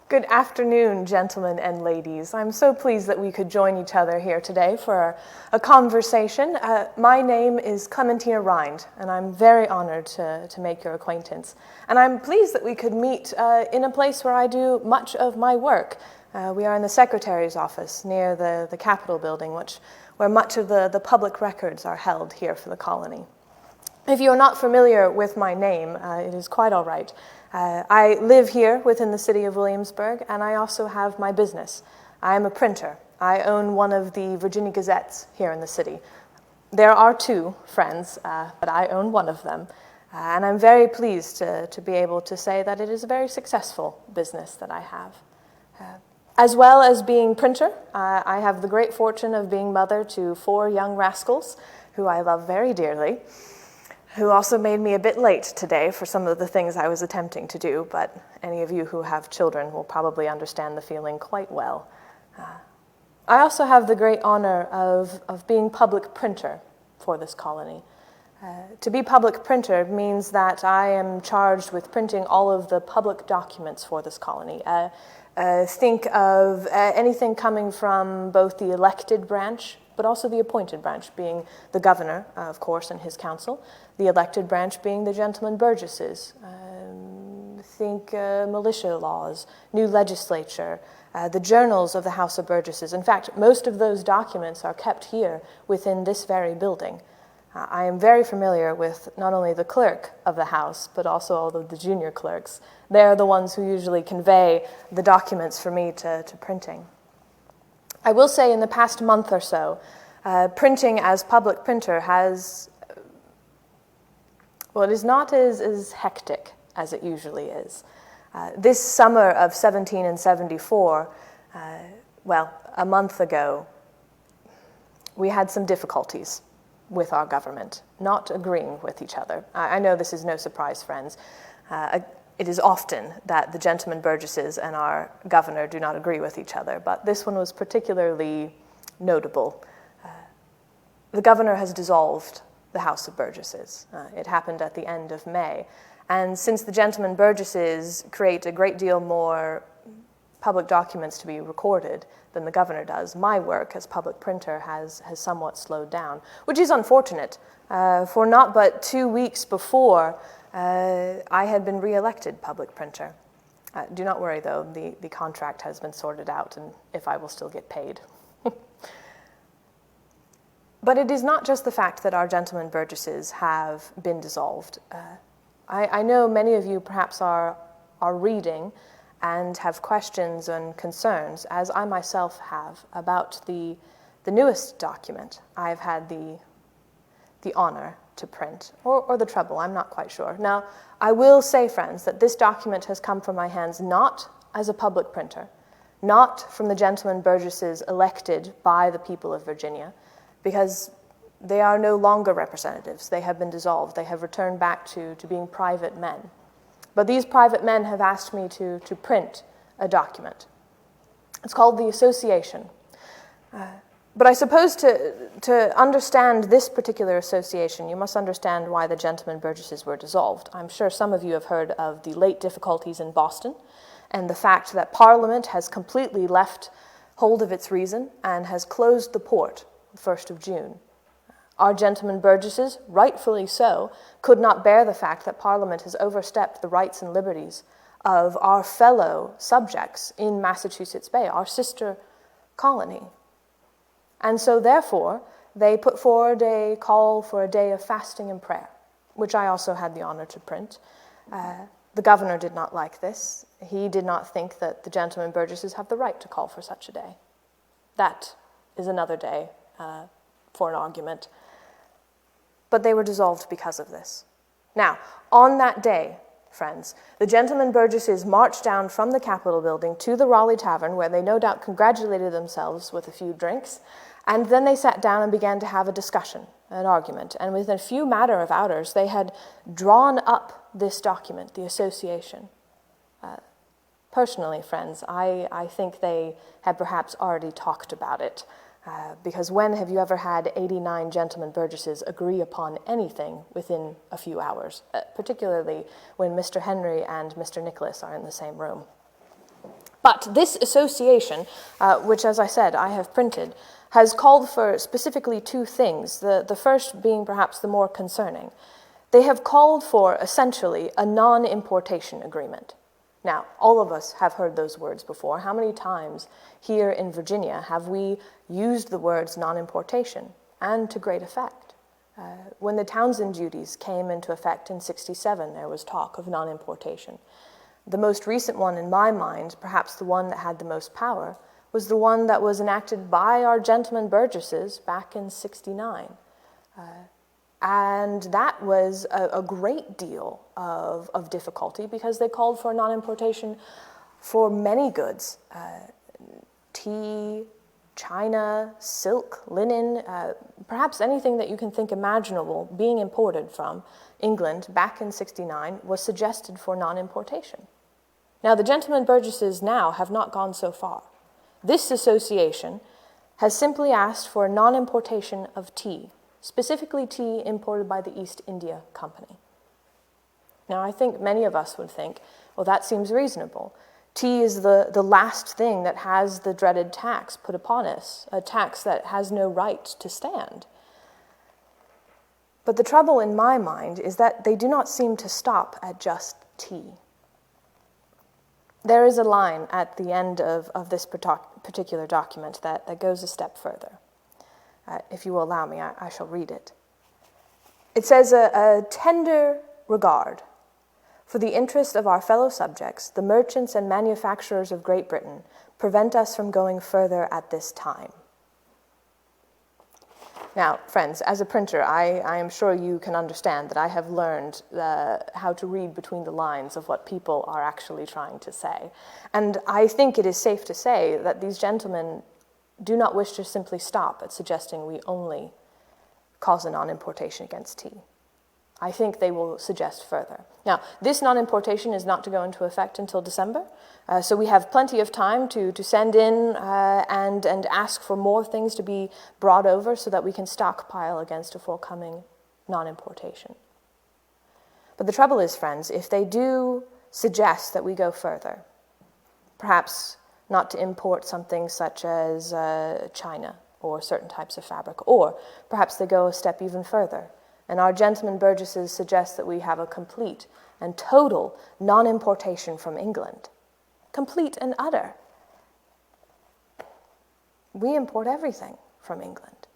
Good afternoon, gentlemen and ladies. I'm so pleased that we could join each other here today for a conversation. My name is Clementina Rind, and I'm very honored to make your acquaintance. And I'm pleased that we could meet in a place where I do much of my work. We are in the Secretary's office near the Capitol building, where much of the public records are held here for the colony. If you are not familiar with my name, it is quite all right. I live here within the city of Williamsburg, and I also have my business. I am a printer. I own one of the Virginia Gazettes here in the city. There are two, friends, but I own one of them. And I'm very pleased to be able to say that it is a very successful business that I have. As well as being printer, I have the great fortune of being mother to 4 young rascals, who I love very dearly, who also made me a bit late today for some of the things I was attempting to do, but any of you who have children will probably understand the feeling quite well. I also have the great honor of being public printer for this colony. To be public printer means that I am charged with printing all of the public documents for this colony. Think of anything coming from both the elected branch but also the appointed branch, being the governor, of course, and his council, the elected branch being the gentlemen Burgesses. Think militia laws, new legislature, the journals of the House of Burgesses. In fact, most of those documents are kept here within this very building. I am very familiar with not only the clerk of the House, but also all of the junior clerks. They are the ones who usually convey the documents for me to printing. I will say in the past month or so, printing as public printer has, well, it is not as hectic as it usually is. This summer of 1774, well, a month ago, we had some difficulties with our government, not agreeing with each other. I know this is no surprise, friends. It is often that the gentlemen Burgesses and our governor do not agree with each other, but this one was particularly notable. The governor has dissolved the House of Burgesses. It happened at the end of May. And since the gentlemen Burgesses create a great deal more public documents to be recorded than the governor does, my work as public printer has somewhat slowed down, which is unfortunate. For not but 2 weeks before, I had been re-elected public printer. Do not worry, though, the contract has been sorted out, and if I will still get paid. But it is not just the fact that our gentlemen Burgesses have been dissolved. I know many of you perhaps are reading and have questions and concerns, as I myself have, about the newest document I've had the honor to print, or the trouble, I'm not quite sure. Now, I will say, friends, that this document has come from my hands not as a public printer, not from the gentlemen Burgesses elected by the people of Virginia, because they are no longer representatives. They have been dissolved. They have returned back to being private men. But these private men have asked me to print a document. It's called the Association. But I suppose to understand this particular association, you must understand why the gentlemen Burgesses were dissolved. I'm sure some of you have heard of the late difficulties in Boston and the fact that Parliament has completely left hold of its reason and has closed the port the 1st of June. Our gentlemen Burgesses, rightfully so, could not bear the fact that Parliament has overstepped the rights and liberties of our fellow subjects in Massachusetts Bay, our sister colony. And so, therefore, they put forward a call for a day of fasting and prayer, which I also had the honor to print. The governor did not like this. He did not think that the gentlemen Burgesses have the right to call for such a day. That is another day for an argument. But they were dissolved because of this. Now, on that day, friends, the gentlemen Burgesses marched down from the Capitol building to the Raleigh Tavern, where they no doubt congratulated themselves with a few drinks, and then they sat down and began to have a discussion, an argument. And within a few matter of hours, they had drawn up this document, the Association. Personally, friends, I think they had perhaps already talked about it. Because when have you ever had 89 gentlemen Burgesses agree upon anything within a few hours, particularly when Mr. Henry and Mr. Nicholas are in the same room? But this association, which, as I said, I have printed, has called for specifically two things, the first being perhaps the more concerning. They have called for, essentially, a non-importation agreement. Now, all of us have heard those words before. How many times here in Virginia have we used the words non-importation, and to great effect? When the Townsend duties came into effect in '67, there was talk of non-importation. The most recent one in my mind, perhaps the one that had the most power, was the one that was enacted by our gentlemen Burgesses back in '69. And that was a great deal of difficulty because they called for non-importation for many goods, tea, china, silk, linen, perhaps anything that you can think imaginable being imported from England back in '69 was suggested for non-importation. Now, the gentlemen Burgesses now have not gone so far. This association has simply asked for non-importation of tea, specifically tea imported by the East India Company. Now, I think many of us would think, well, that seems reasonable. Tea is the last thing that has the dreaded tax put upon us, a tax that has no right to stand. But the trouble in my mind is that they do not seem to stop at just tea. There is a line at the end of this particular document that goes a step further. If you will allow me, I shall read it. It says, a tender regard for the interest of our fellow subjects, the merchants and manufacturers of Great Britain, prevent us from going further at this time. Now, friends, as a printer, I am sure you can understand that I have learned how to read between the lines of what people are actually trying to say. And I think it is safe to say that these gentlemen do not wish to simply stop at suggesting we only cause a non-importation against tea. I think they will suggest further. Now, this non-importation is not to go into effect until December, so we have plenty of time to send in and ask for more things to be brought over so that we can stockpile against a forthcoming non-importation. But the trouble is, friends, if they do suggest that we go further, perhaps not to import something such as china or certain types of fabric, or perhaps they go a step even further, and our gentlemen Burgesses suggest that we have a complete and total non-importation from England. Complete and utter. We import everything from England.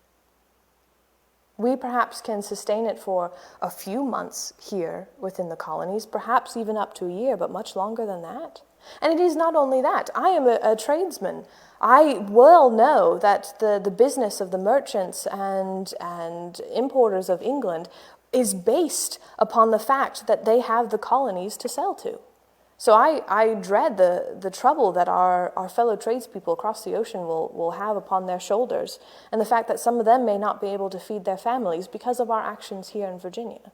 We perhaps can sustain it for a few months here within the colonies, perhaps even up to a year, but much longer than that. And it is not only that. I am a tradesman. I well know that the business of the merchants and importers of England is based upon the fact that they have the colonies to sell to. So I dread the trouble that our fellow tradespeople across the ocean will have upon their shoulders, and the fact that some of them may not be able to feed their families because of our actions here in Virginia.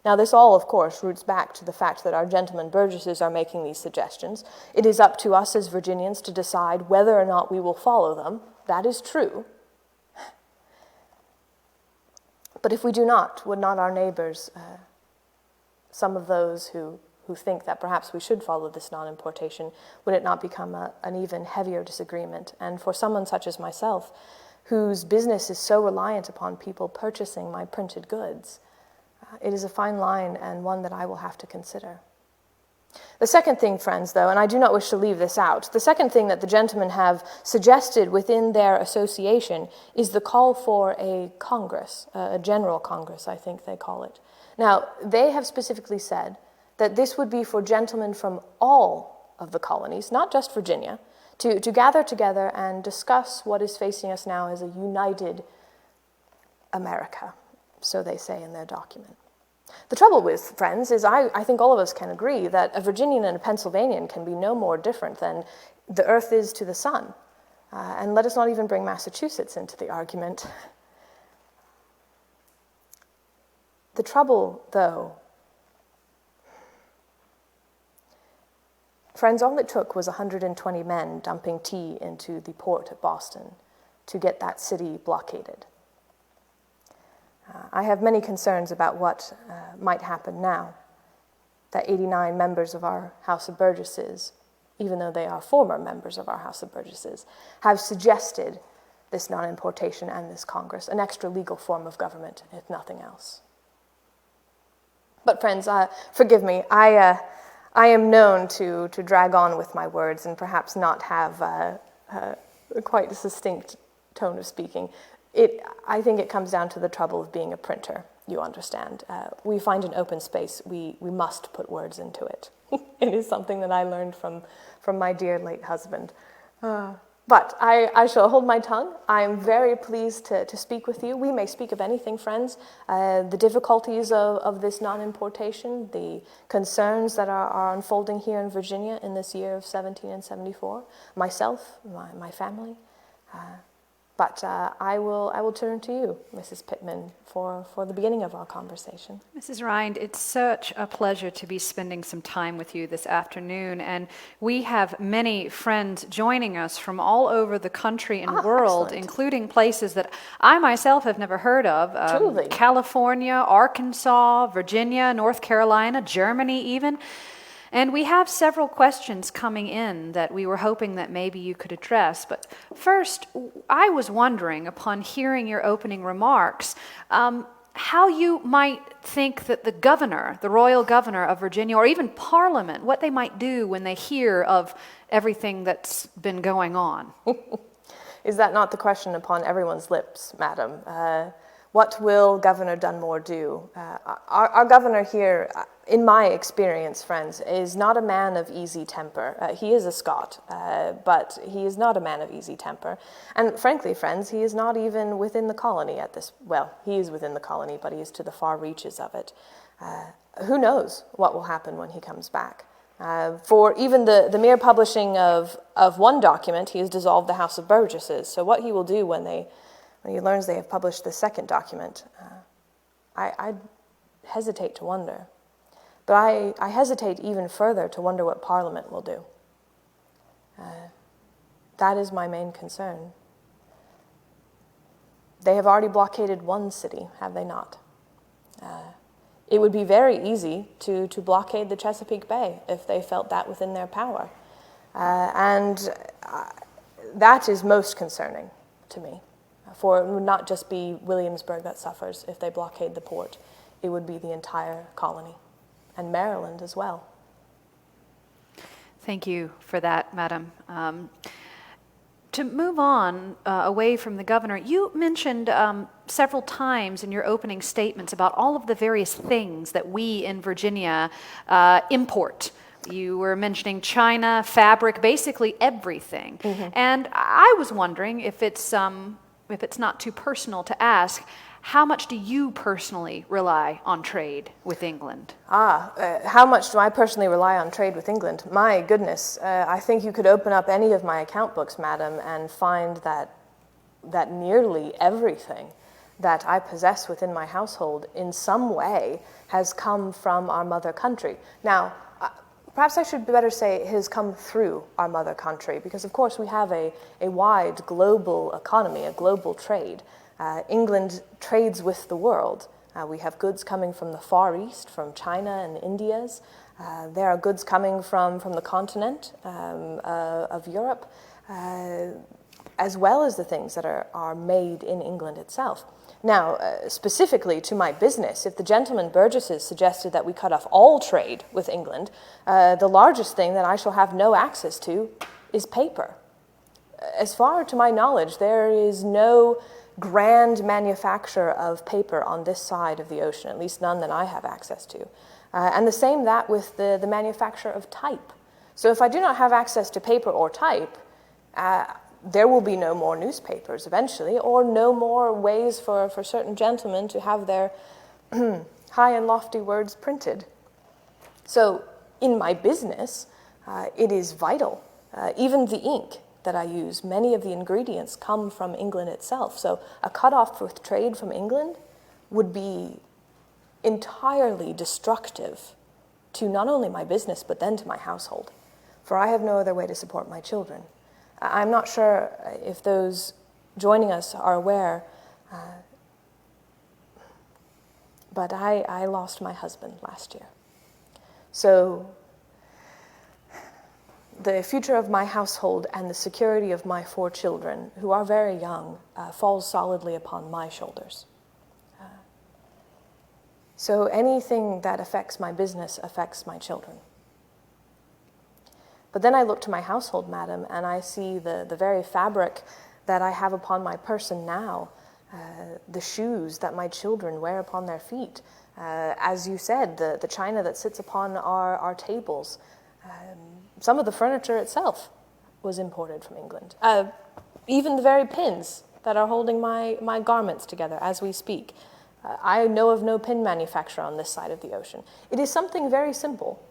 Now, this all, of course, roots back to the fact that our gentlemen Burgesses are making these suggestions. It is up to us as Virginians to decide whether or not we will follow them. That is true. But if we do not, would not our neighbors, some of those who think that perhaps we should follow this non-importation, would it not become an even heavier disagreement? And for someone such as myself, whose business is so reliant upon people purchasing my printed goods, it is a fine line and one that I will have to consider. The second thing, friends, though, and I do not wish to leave this out, the second thing that the gentlemen have suggested within their association is the call for a Congress, a General Congress, I think they call it. Now, they have specifically said that this would be for gentlemen from all of the colonies, not just Virginia, to gather together and discuss what is facing us now as a united America, so they say in their document. The trouble with, friends, is I think all of us can agree that a Virginian and a Pennsylvanian can be no more different than the earth is to the sun. And let us not even bring Massachusetts into the argument. The trouble, though, friends, all it took was 120 men dumping tea into the port at Boston to get that city blockaded. I have many concerns about what might happen now that 89 members of our House of Burgesses even though they are former members of our House of Burgesses, have suggested this non-importation and this Congress, an extra legal form of government, if nothing else. But friends, forgive me, I am known to drag on with my words and perhaps not have quite a succinct tone of speaking. I think it comes down to the trouble of being a printer, you understand. We find an open space, we must put words into it. It is something that I learned from my dear late husband. But I shall hold my tongue. I am very pleased to speak with you. We may speak of anything, friends. The difficulties of this non-importation, the concerns that are unfolding here in Virginia in this year of 1774, myself, my family. But I will turn to you, Mrs. Pittman, for the beginning of our conversation. Mrs. Rind, it's such a pleasure to be spending some time with you this afternoon, and we have many friends joining us from all over the country and world, excellent. including places that I myself have never heard of. Truly. California, Arkansas, Virginia, North Carolina, Germany even. And we have several questions coming in that we were hoping that maybe you could address. But first, I was wondering, upon hearing your opening remarks, how you might think that the governor, the royal governor of Virginia, or even Parliament, what they might do when they hear of everything that's been going on. Is that not the question upon everyone's lips, madam? What will Governor Dunmore do? Our governor here, in my experience, friends, is not a man of easy temper. He is a Scot, but he is not a man of easy temper. And frankly, friends, he is not even within the colony at this, well, he is within the colony, but he is to the far reaches of it. Who knows what will happen when he comes back? For even the mere publishing of one document, he has dissolved the House of Burgesses. So what he will do when he learns they have published the second document, I hesitate to wonder. But I hesitate even further to wonder what Parliament will do. That is my main concern. They have already blockaded one city, have they not? It would be very easy to blockade the Chesapeake Bay if they felt that within their power. And that is most concerning to me. For it would not just be Williamsburg that suffers if they blockade the port. It would be the entire colony, and Maryland as well. Thank you for that, Madam. To move on away from the governor, you mentioned several times in your opening statements about all of the various things that we in Virginia import. You were mentioning China, fabric, basically everything. Mm-hmm. And I was wondering if it's not too personal to ask, how much do you personally rely on trade with England? How much do I personally rely on trade with England? My goodness, I think you could open up any of my account books, madam, and find that nearly everything that I possess within my household in some way has come from our mother country. Now, perhaps I should better say has come through our mother country, because of course we have a wide global economy, a global trade. England trades with the world. We have goods coming from the Far East, from China and India's. There are goods coming from the continent of Europe, as well as the things that are made in England itself. Now, specifically to my business, if the gentlemen Burgesses suggested that we cut off all trade with England, the largest thing that I shall have no access to is paper. As far to my knowledge, there is no grand manufacturer of paper on this side of the ocean, at least none that I have access to. And the same that with the manufacture of type. So if I do not have access to paper or type, there will be no more newspapers eventually, or no more ways for certain gentlemen to have their high and lofty words printed. So in my business, it is vital. Even the ink that I use, many of the ingredients come from England itself. So a cutoff with trade from England would be entirely destructive to not only my business, but then to my household. For I have no other way to support my children. I'm not sure if those joining us are aware, but I lost my husband last year. So the future of my household and the security of my 4 children, who are very young, falls solidly upon my shoulders. So anything that affects my business affects my children. But then I look to my household, madam, and I see the very fabric that I have upon my person now, the shoes that my children wear upon their feet, as you said, the china that sits upon our tables. Some of the furniture itself was imported from England. Even the very pins that are holding my garments together as we speak. I know of no pin manufacturer on this side of the ocean. It is something very simple,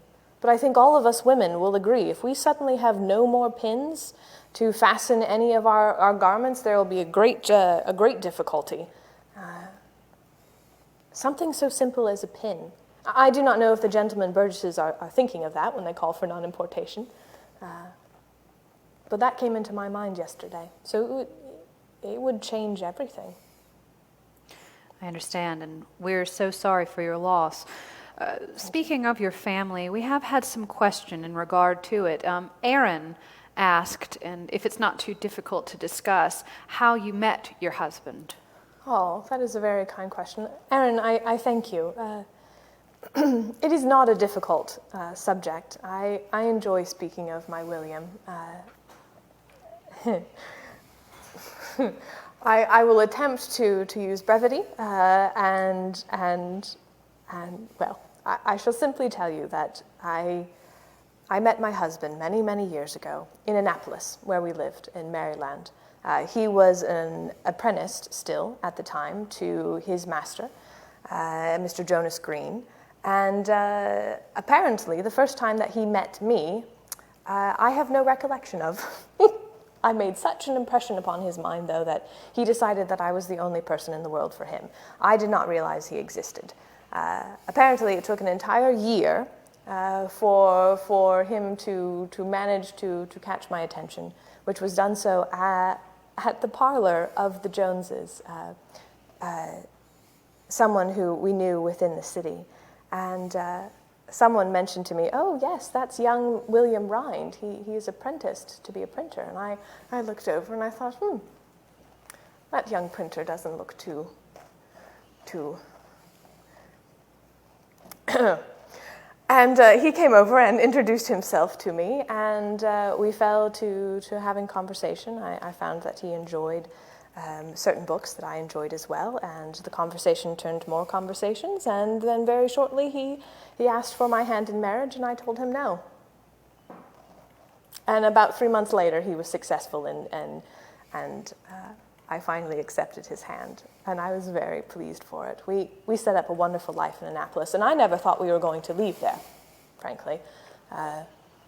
but I think all of us women will agree. If we suddenly have no more pins to fasten any of our garments, there will be a great difficulty. Something so simple as a pin. I do not know if the gentlemen Burgesses are thinking of that when they call for non-importation, but that came into my mind yesterday. So it would change everything. I understand, and we're so sorry for your loss. Speaking of your family, we have had some question in regard to it. Aaron asked, and if it's not too difficult to discuss, how you met your husband. Oh, that is a very kind question. Aaron, I thank you. It is not a difficult subject. I enjoy speaking of my William. I will attempt to use brevity, and well, I shall simply tell you that I met my husband many, many years ago in Annapolis, where we lived in Maryland. He was an apprentice still at the time to his master, Mr. Jonas Green, and apparently the first time that he met me, I have no recollection of. I made such an impression upon his mind, though, that he decided that I was the only person in the world for him. I did not realize he existed. Apparently, it took an entire year for him to manage to catch my attention, which was done so at the parlor of the Joneses, someone who we knew within the city. And someone mentioned to me, "Oh, yes, that's young William Rind. He is apprenticed to be a printer." And I looked over and I thought, that young printer doesn't look too And he came over and introduced himself to me, and we fell to having conversation. I found that he enjoyed certain books that I enjoyed as well, and the conversation turned to more conversations, and then very shortly he asked for my hand in marriage, and I told him no. And about 3 months later, he was successful, and I finally accepted his hand, and I was very pleased for it. We set up a wonderful life in Annapolis, and I never thought we were going to leave there, frankly.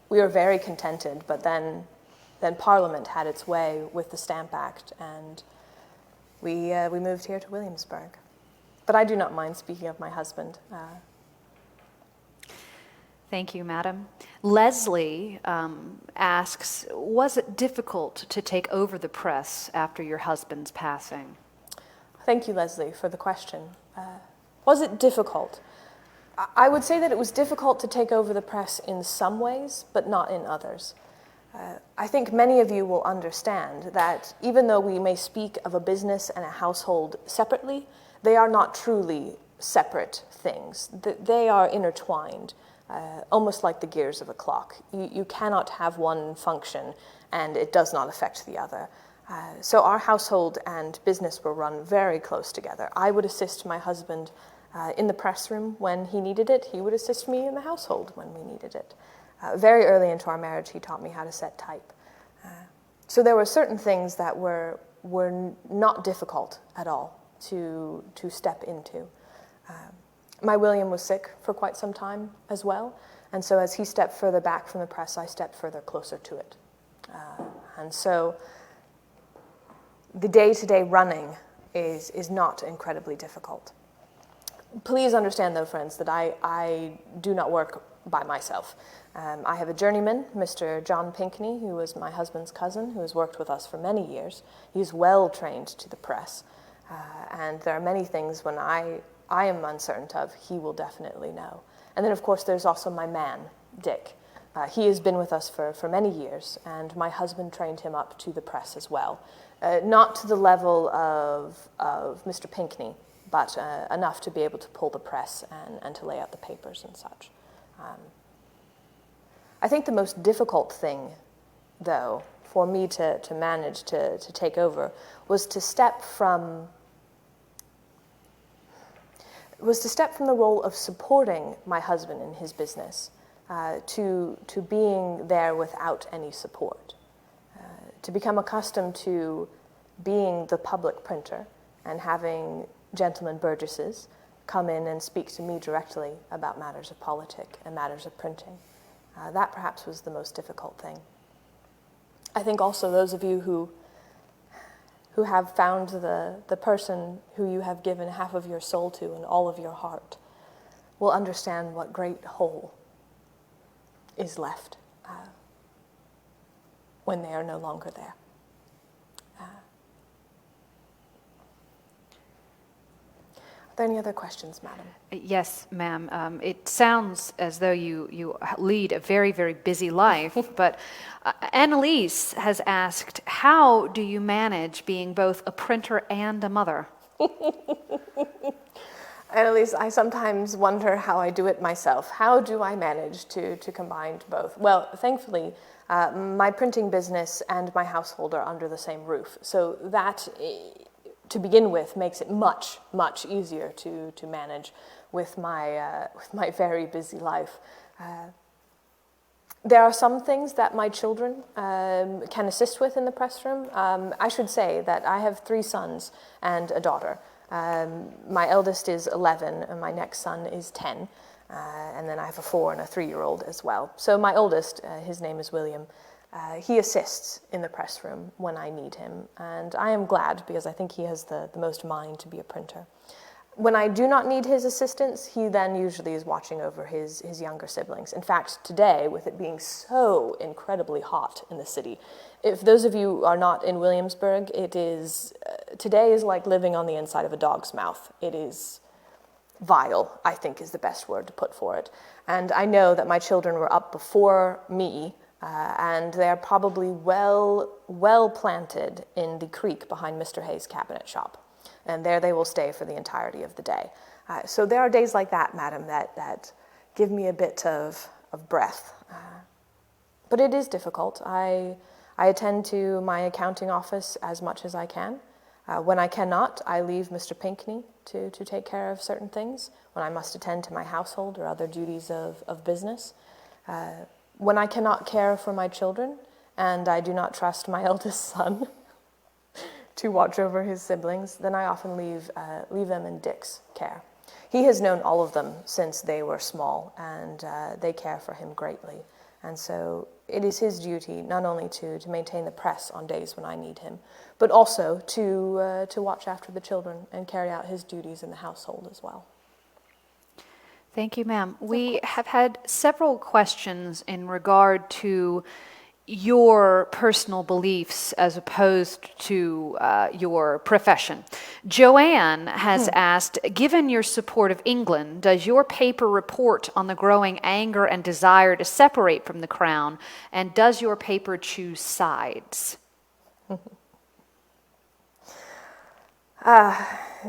We were very contented, but then Parliament had its way with the Stamp Act, and we moved here to Williamsburg. But I do not mind speaking of my husband. Thank you, madam. Leslie asks, was it difficult to take over the press after your husband's passing? Thank you, Leslie, for the question. Was it difficult? I would say that it was difficult to take over the press in some ways, but not in others. I think many of you will understand that even though we may speak of a business and a household separately, they are not truly separate things. They are intertwined, almost like the gears of a clock. You cannot have one function and it does not affect the other. So our household and business were run very close together. I would assist my husband in the press room when he needed it. He would assist me in the household when we needed it. Very early into our marriage, he taught me how to set type. So there were certain things that were not difficult at all to step into. My William was sick for quite some time as well, and so as he stepped further back from the press, I stepped further closer to it. And so the day-to-day running is not incredibly difficult. Please understand, though, friends, that I do not work by myself. I have a journeyman, Mr. John Pinkney, who is my husband's cousin, who has worked with us for many years. He's well trained to the press, and there are many things when I am uncertain of, he will definitely know. And then, of course, there's also my man, Dick, He has been with us for many years, and my husband trained him up to the press as well. Not to the level of Mr. Pinckney, but enough to be able to pull the press and to lay out the papers and such. I think the most difficult thing, though, for me to manage to take over was to step from the role of supporting my husband in his business to being there without any support, to become accustomed to being the public printer and having gentlemen Burgesses come in and speak to me directly about matters of politic and matters of printing. That perhaps was the most difficult thing. I think also those of you who have found the person who you have given half of your soul to and all of your heart will understand what great hole is left when they are no longer there. Are there any other questions, madam? Yes, ma'am. It sounds as though you lead a very, very busy life, but Annalise has asked, how do you manage being both a printer and a mother? Annalise, I sometimes wonder how I do it myself. How do I manage to combine both? Well, thankfully, my printing business and my household are under the same roof, so that, to begin with, makes it much, much easier to manage with my very busy life. There are some things that my children can assist with in the press room. I should say that I have 3 sons and a daughter. My eldest is 11, and my next son is 10, and then I have a 4 and a 3-year-old as well. So my oldest, his name is William, he assists in the press room when I need him, and I am glad because I think he has the most mind to be a printer. When I do not need his assistance, he then usually is watching over his younger siblings. In fact, today, with it being so incredibly hot in the city, if those of you are not in Williamsburg, today is like living on the inside of a dog's mouth. It is vile, I think is the best word to put for it. And I know that my children were up before me, and they are probably well planted in the creek behind Mr. Hayes' cabinet shop. And there they will stay for the entirety of the day. So there are days like that, madam, that give me a bit of breath. But it is difficult. I attend to my accounting office as much as I can. When I cannot, I leave Mr. Pinckney to take care of certain things, when I must attend to my household or other duties of business. When I cannot care for my children, and I do not trust my eldest son to watch over his siblings, then I often leave them in Dick's care. He has known all of them since they were small, and they care for him greatly. And so it is his duty not only to maintain the press on days when I need him, but also to watch after the children and carry out his duties in the household as well. Thank you, ma'am. We have had several questions in regard to your personal beliefs as opposed to your profession. Joanne has asked, given your support of England, does your paper report on the growing anger and desire to separate from the crown, and does your paper choose sides?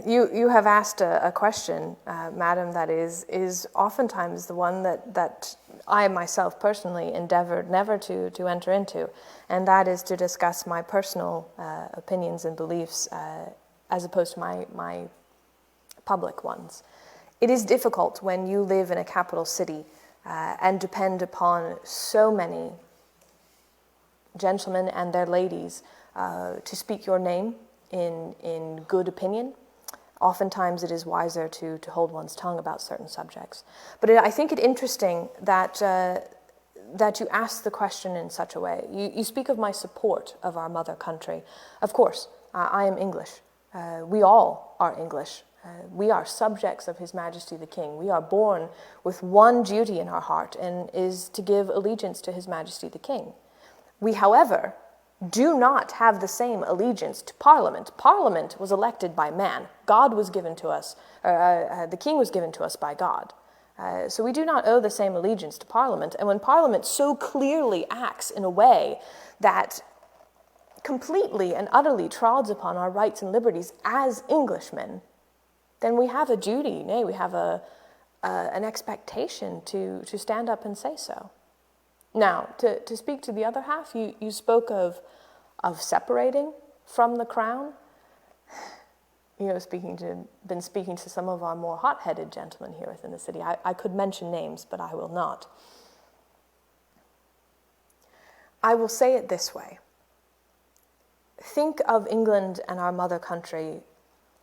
You have asked a question, madam, that is oftentimes the one that I myself personally endeavored never to enter into, and that is to discuss my personal opinions and beliefs as opposed to my public ones. It is difficult when you live in a capital city and depend upon so many gentlemen and their ladies to speak your name in good opinion. Oftentimes it is wiser to hold one's tongue about certain subjects. But I think it interesting that you ask the question in such a way. You speak of my support of our mother country. Of course, I am English. We all are English. We are subjects of His Majesty the King. We are born with one duty in our heart, and is to give allegiance to His Majesty the King. We, however, do not have the same allegiance to Parliament. Parliament was elected by man. God was given to us, the King was given to us by God. So we do not owe the same allegiance to Parliament. And when Parliament so clearly acts in a way that completely and utterly trods upon our rights and liberties as Englishmen, then we have a duty, nay, we have an expectation to stand up and say so. Now, to speak to the other half, you spoke of separating from the crown. You know, been speaking to some of our more hot-headed gentlemen here within the city. I could mention names, but I will not. I will say it this way. Think of England and our mother country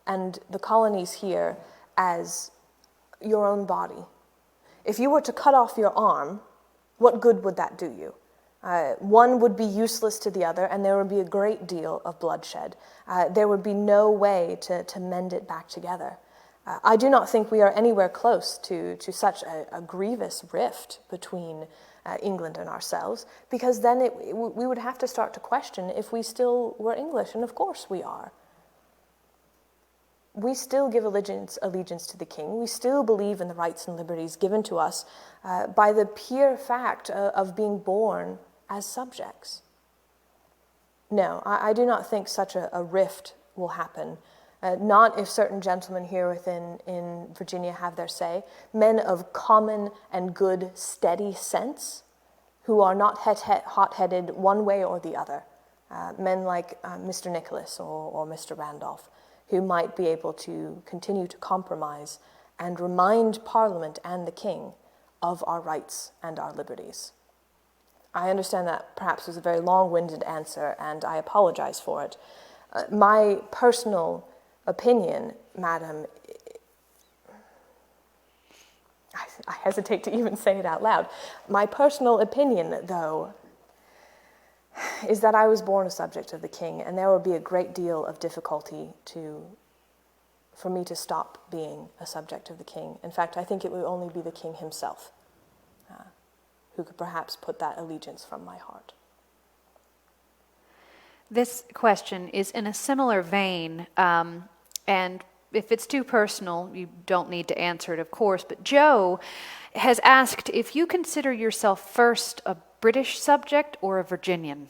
and the colonies here as your own body. If you were to cut off your arm, what good would that do you? One would be useless to the other, and there would be a great deal of bloodshed. There would be no way to mend it back together. I do not think we are anywhere close to such a grievous rift between England and ourselves, because then we would have to start to question if we still were English, and of course we are. We still give allegiance to the king. We still believe in the rights and liberties given to us by the pure fact of being born as subjects. No, I do not think such a rift will happen. Not if certain gentlemen here in Virginia have their say, men of common and good, steady sense, who are not hot-headed one way or the other. Men like Mr. Nicholas or Mr. Randolph, who might be able to continue to compromise and remind Parliament and the King of our rights and our liberties. I understand that perhaps was a very long-winded answer, and I apologize for it. My personal opinion, madam, I hesitate to even say it out loud. My personal opinion, though, is that I was born a subject of the king, and there would be a great deal of difficulty for me to stop being a subject of the king. In fact, I think it would only be the king himself who could perhaps put that allegiance from my heart. This question is in a similar vein, and if it's too personal, you don't need to answer it, of course, but Joe has asked if you consider yourself first a British subject or a Virginian.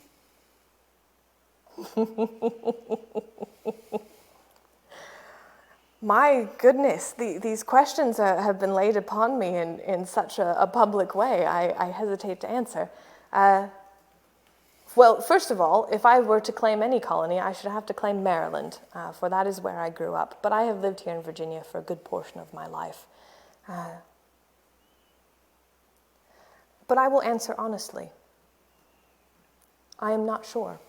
My goodness, these questions have been laid upon me in such a public way. I hesitate to answer. Well, first of all, if I were to claim any colony, I should have to claim Maryland, for that is where I grew up. But I have lived here in Virginia for a good portion of my life. But I will answer honestly. I am not sure.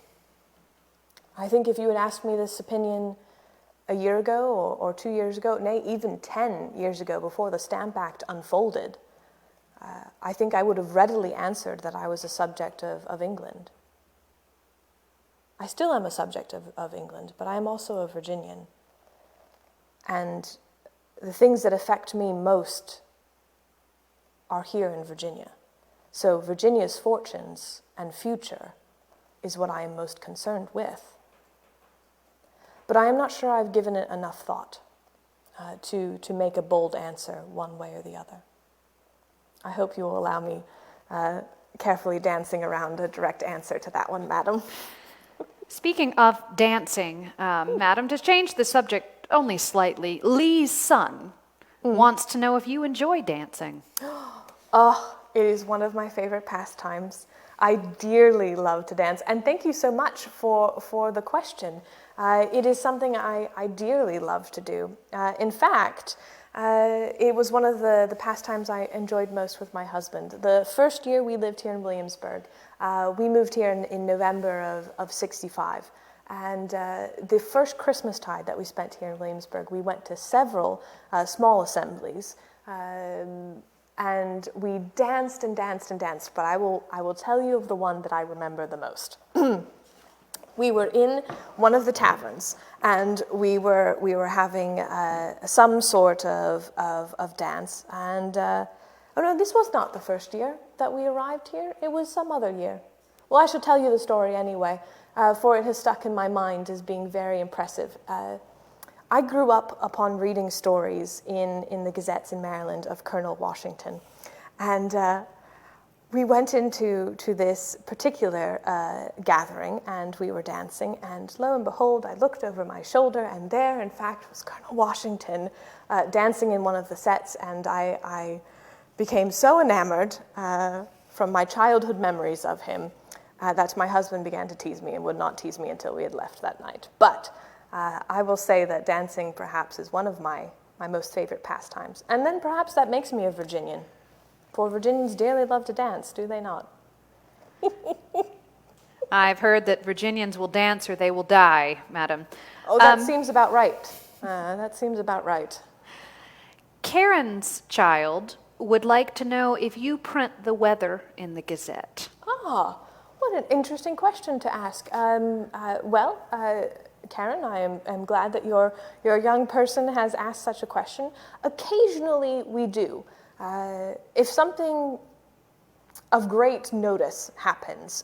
I think if you had asked me this opinion a year ago or 2 years ago, nay, even 10 years ago before the Stamp Act unfolded, I think I would have readily answered that I was a subject of England. I still am a subject of England, but I am also a Virginian. And the things that affect me most are here in Virginia. So Virginia's fortunes and future is what I am most concerned with. But I am not sure I've given it enough thought to make a bold answer one way or the other. I hope you will allow me carefully dancing around a direct answer to that one, madam. Speaking of dancing, madam, to change the subject only slightly, Lee's son wants to know if you enjoy dancing. Oh, it is one of my favorite pastimes. I dearly love to dance, and thank you so much for the question. It is something I dearly love to do. In fact, it was one of the pastimes I enjoyed most with my husband. The first year we lived here in Williamsburg, we moved here in November of 65. And the first Christmastide that we spent here in Williamsburg, we went to several small assemblies. And we danced and danced and danced, but I will tell you of the one that I remember the most. We were in one of the taverns, and we were having some sort of dance. And oh no, this was not the first year that we arrived here. It was some other year. Well, I should tell you the story anyway, for it has stuck in my mind as being very impressive. I grew up upon reading stories in the Gazettes in Maryland of Colonel Washington. And we went into this particular gathering, and we were dancing, and lo and behold, I looked over my shoulder, and there, in fact, was Colonel Washington dancing in one of the sets, and I became so enamored from my childhood memories of him that my husband began to tease me and would not tease me until we had left that night. But I will say that dancing perhaps is one of my most favorite pastimes. And then perhaps that makes me a Virginian. For Virginians dearly love to dance, do they not? I've heard that Virginians will dance or they will die, madam. Oh, that seems about right. That seems about right. Karen's child would like to know if you print the weather in the Gazette. Ah, what an interesting question to ask. Karen, I am glad that your young person has asked such a question. Occasionally we do. If something of great notice happens,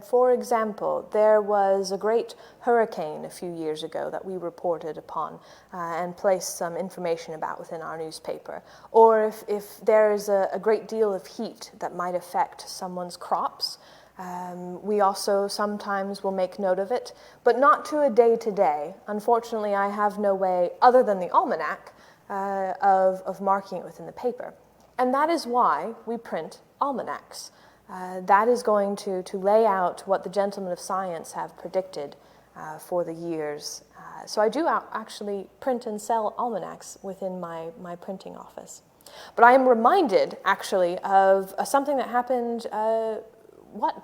for example, there was a great hurricane a few years ago that we reported upon and placed some information about within our newspaper, or if there is a great deal of heat that might affect someone's crops, we also sometimes will make note of it, but not to a day-to-day. Unfortunately, I have no way, other than the almanac, of marking it within the paper. And that is why we print almanacs. That is going to lay out what the gentlemen of science have predicted for the years. So I do actually print and sell almanacs within my printing office. But I am reminded, actually, of something that happened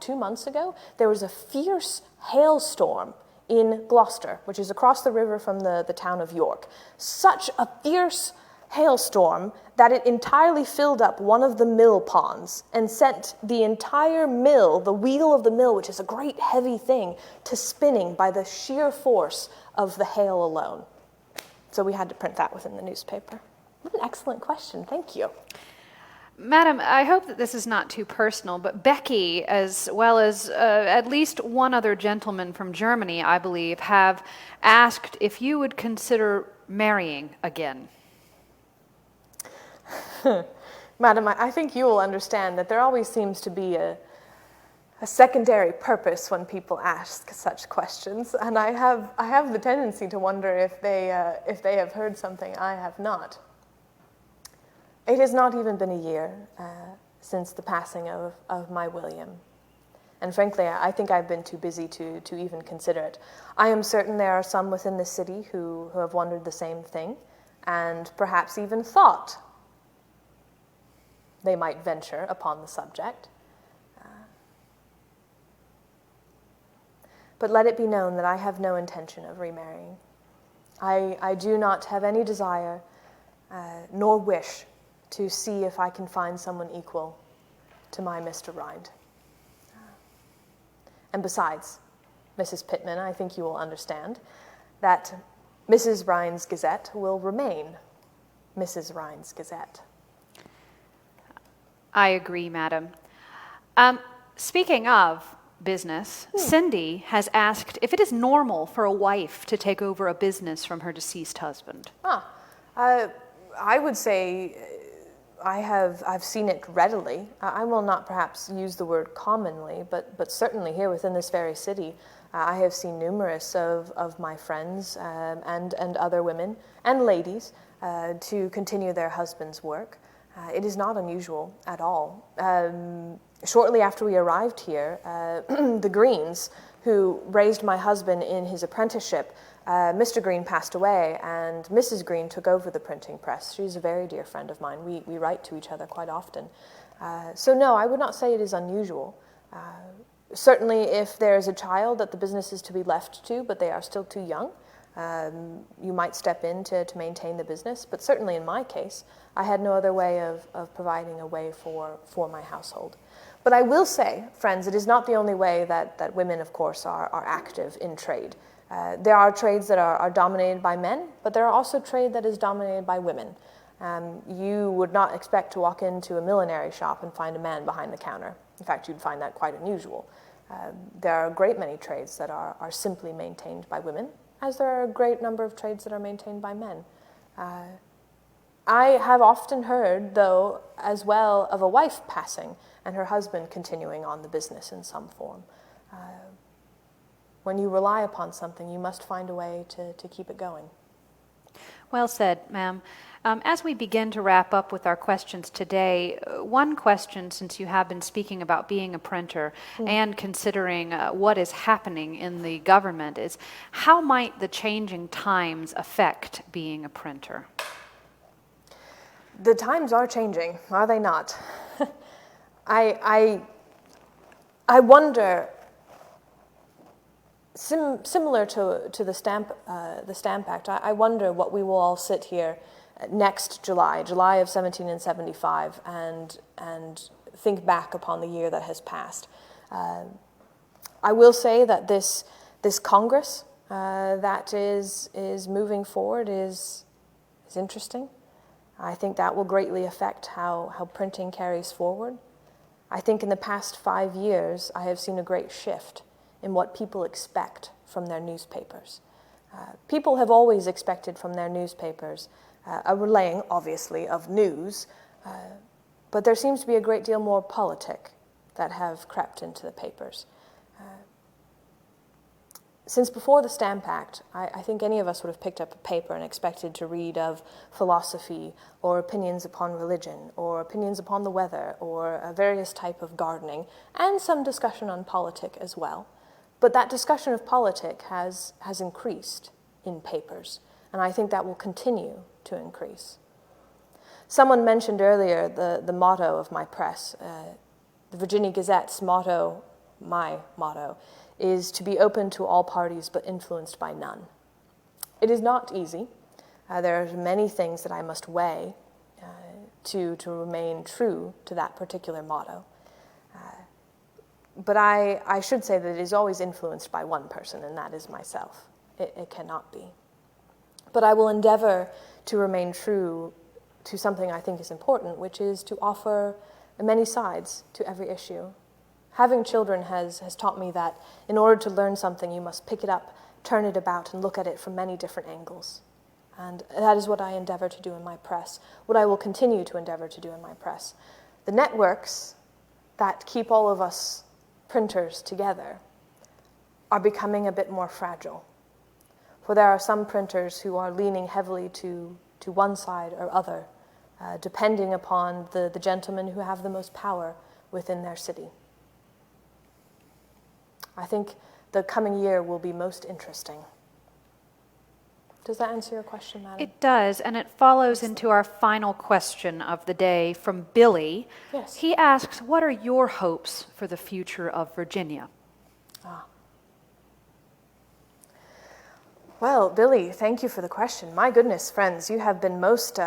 2 months ago? There was a fierce hailstorm in Gloucester, which is across the river from the town of York. Such a fierce hailstorm that it entirely filled up one of the mill ponds and sent the entire mill, the wheel of the mill, which is a great heavy thing, to spinning by the sheer force of the hail alone. So we had to print that within the newspaper. What an excellent question. Thank you. Madam, I hope that this is not too personal, but Becky, as well as at least one other gentleman from Germany, I believe, have asked if you would consider marrying again. Madam, I think you will understand that there always seems to be a secondary purpose when people ask such questions, and I have the tendency to wonder if they have heard something I have not. It has not even been a year since the passing of my William. And frankly, I think I've been too busy to even consider it. I am certain there are some within the city who have wondered the same thing, and perhaps even thought they might venture upon the subject. But let it be known that I have no intention of remarrying. I do not have any desire nor wish to see if I can find someone equal to my Mr. Rind. And besides, Mrs. Pittman, I think you will understand that Mrs. Rind's Gazette will remain Mrs. Rind's Gazette. I agree, madam. Speaking of business, Cindy has asked if it is normal for a wife to take over a business from her deceased husband. I would say I've seen it readily. I will not perhaps use the word commonly, but certainly here within this very city, I have seen numerous of my friends and other women and ladies to continue their husband's work. It is not unusual at all. Shortly after we arrived here, the Greens, who raised my husband in his apprenticeship, Mr. Green passed away, and Mrs. Green took over the printing press. She's a very dear friend of mine. We write to each other quite often. So no, I would not say it is unusual. Certainly if there is a child that the business is to be left to, but they are still too young, you might step in to maintain the business. But certainly in my case, I had no other way of providing a way for my household. But I will say, friends, it is not the only way that women, of course, are active in trade. There are trades that are dominated by men, but there are also trade that is dominated by women. You would not expect to walk into a millinery shop and find a man behind the counter. In fact, you'd find that quite unusual. There are a great many trades that are simply maintained by women, as there are a great number of trades that are maintained by men. I have often heard, though, as well, of a wife passing and her husband continuing on the business in some form. When you rely upon something, you must find a way to keep it going. Well said, ma'am. As we begin to wrap up with our questions today, one question, since you have been speaking about being a printer and considering what is happening in the government, is how might the changing times affect being a printer? The times are changing, are they not? I wonder, similar to the Stamp Act, I wonder what we will all sit here next July of 1775, and think back upon the year that has passed. I will say that this Congress that is moving forward is interesting. I think that will greatly affect how printing carries forward. I think in the past 5 years, I have seen a great shift in what people expect from their newspapers. People have always expected from their newspapers a relaying, obviously, of news, but there seems to be a great deal more politic that have crept into the papers. Since before the Stamp Act, I think any of us would have picked up a paper and expected to read of philosophy, or opinions upon religion, or opinions upon the weather, or a various type of gardening, and some discussion on politic as well. But that discussion of politic has increased in papers, and I think that will continue to increase. Someone mentioned earlier the motto of my press. The Virginia Gazette's motto, my motto, is to be open to all parties but influenced by none. It is not easy. There are many things that I must weigh to remain true to that particular motto. But I should say that it is always influenced by one person, and that is myself. It cannot be. But I will endeavor to remain true to something I think is important, which is to offer many sides to every issue. Having children has taught me that in order to learn something, you must pick it up, turn it about, and look at it from many different angles. And that is what I endeavor to do in my press, what I will continue to endeavor to do in my press. The networks that keep all of us printers together are becoming a bit more fragile. For there are some printers who are leaning heavily to one side or other, depending upon the gentlemen who have the most power within their city. I think the coming year will be most interesting. Does that answer your question, madam? It does, and it follows into our final question of the day from Billy. Yes. He asks, what are your hopes for the future of Virginia? Well, Billy, thank you for the question. My goodness, friends, you have been most,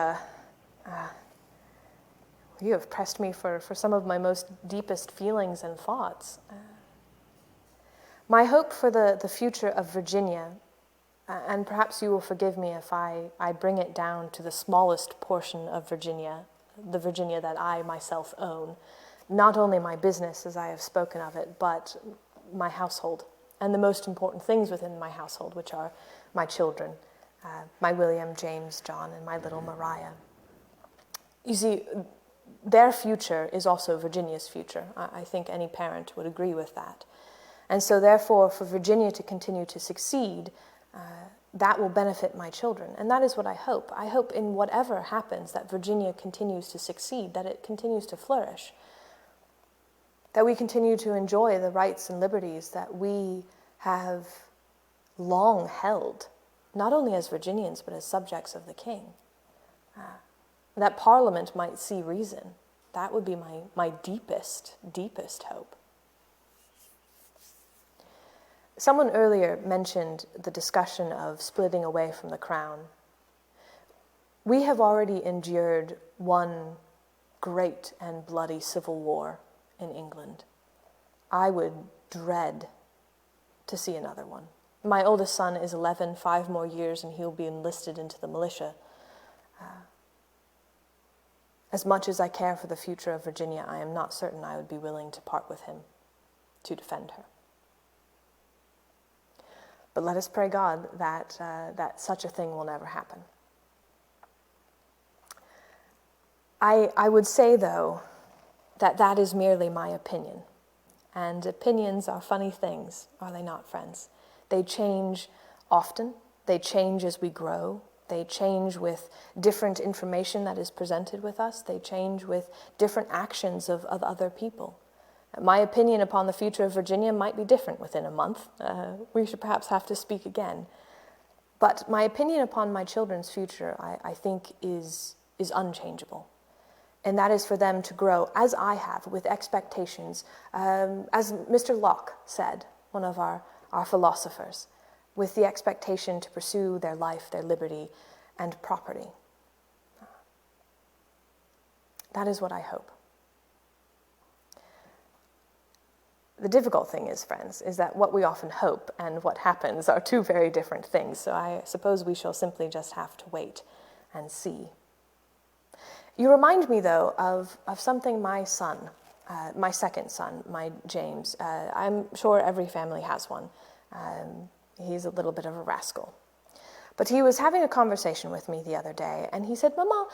you have pressed me for some of my most deepest feelings and thoughts. My hope for the future of Virginia, and perhaps you will forgive me if I bring it down to the smallest portion of Virginia, the Virginia that I myself own, not only my business as I have spoken of it, but my household, and the most important things within my household, which are my children, my William, James, John, and my little Mariah. You see, their future is also Virginia's future. I think any parent would agree with that. And so therefore, for Virginia to continue to succeed, that will benefit my children. And that is what I hope. I hope in whatever happens that Virginia continues to succeed, that it continues to flourish, that we continue to enjoy the rights and liberties that we have long held, not only as Virginians, but as subjects of the King. That Parliament might see reason. That would be my deepest, deepest hope. Someone earlier mentioned the discussion of splitting away from the crown. We have already endured one great and bloody civil war in England. I would dread to see another one. My oldest son is 11, 5 more years, and he'll be enlisted into the militia. As much as I care for the future of Virginia, I am not certain I would be willing to part with him to defend her. But let us pray God that such a thing will never happen. I would say, though, that is merely my opinion. And opinions are funny things, are they not, friends? They change often. They change as we grow. They change with different information that is presented with us. They change with different actions of other people. My opinion upon the future of Virginia might be different within a month. We should perhaps have to speak again. But my opinion upon my children's future, I think, is unchangeable. And that is for them to grow, as I have, with expectations, as Mr. Locke said, one of our philosophers, with the expectation to pursue their life, their liberty, and property. That is what I hope. The difficult thing is, friends, is that what we often hope and what happens are two very different things, so I suppose we shall simply just have to wait and see. You remind me, though, of something my son, my second son, my James, I'm sure every family has one. He's a little bit of a rascal. But he was having a conversation with me the other day, and he said, "Mama,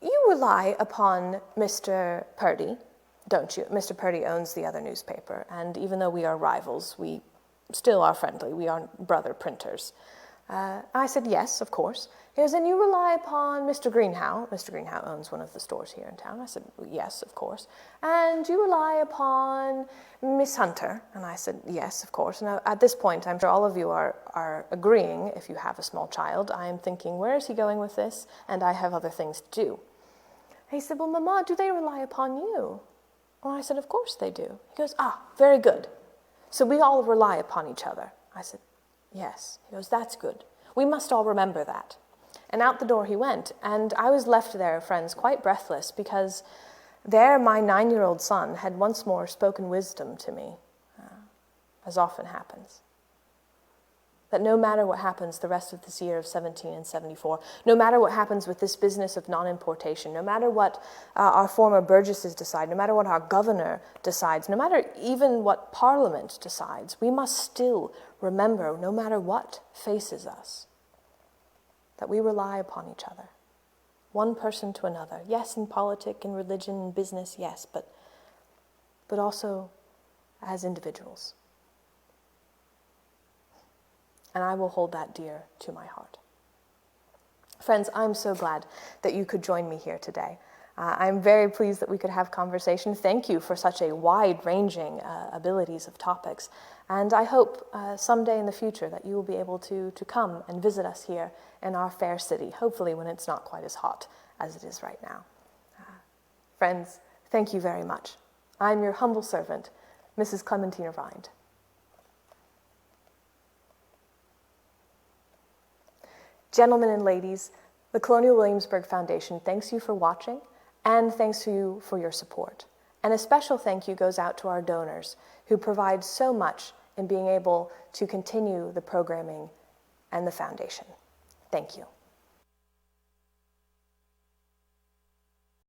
you rely upon Mr. Purdy, don't you?" Mr. Purdy owns the other newspaper, and even though we are rivals, we still are friendly. We are brother printers. I said, "Yes, of course." He goes, "And you rely upon Mr. Greenhow." Mr. Greenhow owns one of the stores here in town. I said, "Yes, of course." "And you rely upon Miss Hunter?" And I said, "Yes, of course." And at this point, I'm sure all of you are agreeing, if you have a small child. I am thinking, where is he going with this? And I have other things to do. He said, "Well, Mama, do they rely upon you?" Well, I said, "Of course they do." He goes, "Ah, very good. So we all rely upon each other." I said, "Yes." He goes, "That's good. We must all remember that." And out the door he went, and I was left there, friends, quite breathless, because there my 9-year-old son had once more spoken wisdom to me, as often happens. That no matter what happens the rest of this year of 17 and 74, no matter what happens with this business of non-importation, no matter what our former Burgesses decide, no matter what our governor decides, no matter even what Parliament decides, we must still remember, no matter what faces us, that we rely upon each other, one person to another. Yes, in politics, in religion, in business, yes, but also as individuals. And I will hold that dear to my heart. Friends, I'm so glad that you could join me here today. I'm very pleased that we could have conversation. Thank you for such a wide-ranging abilities of topics. And I hope someday in the future that you will be able to come and visit us here in our fair city, hopefully when it's not quite as hot as it is right now. Friends, thank you very much. I'm your humble servant, Mrs. Clementina Rind. Gentlemen and ladies, the Colonial Williamsburg Foundation thanks you for watching and thanks you for your support. And a special thank you goes out to our donors who provide so much in being able to continue the programming and the foundation. Thank you.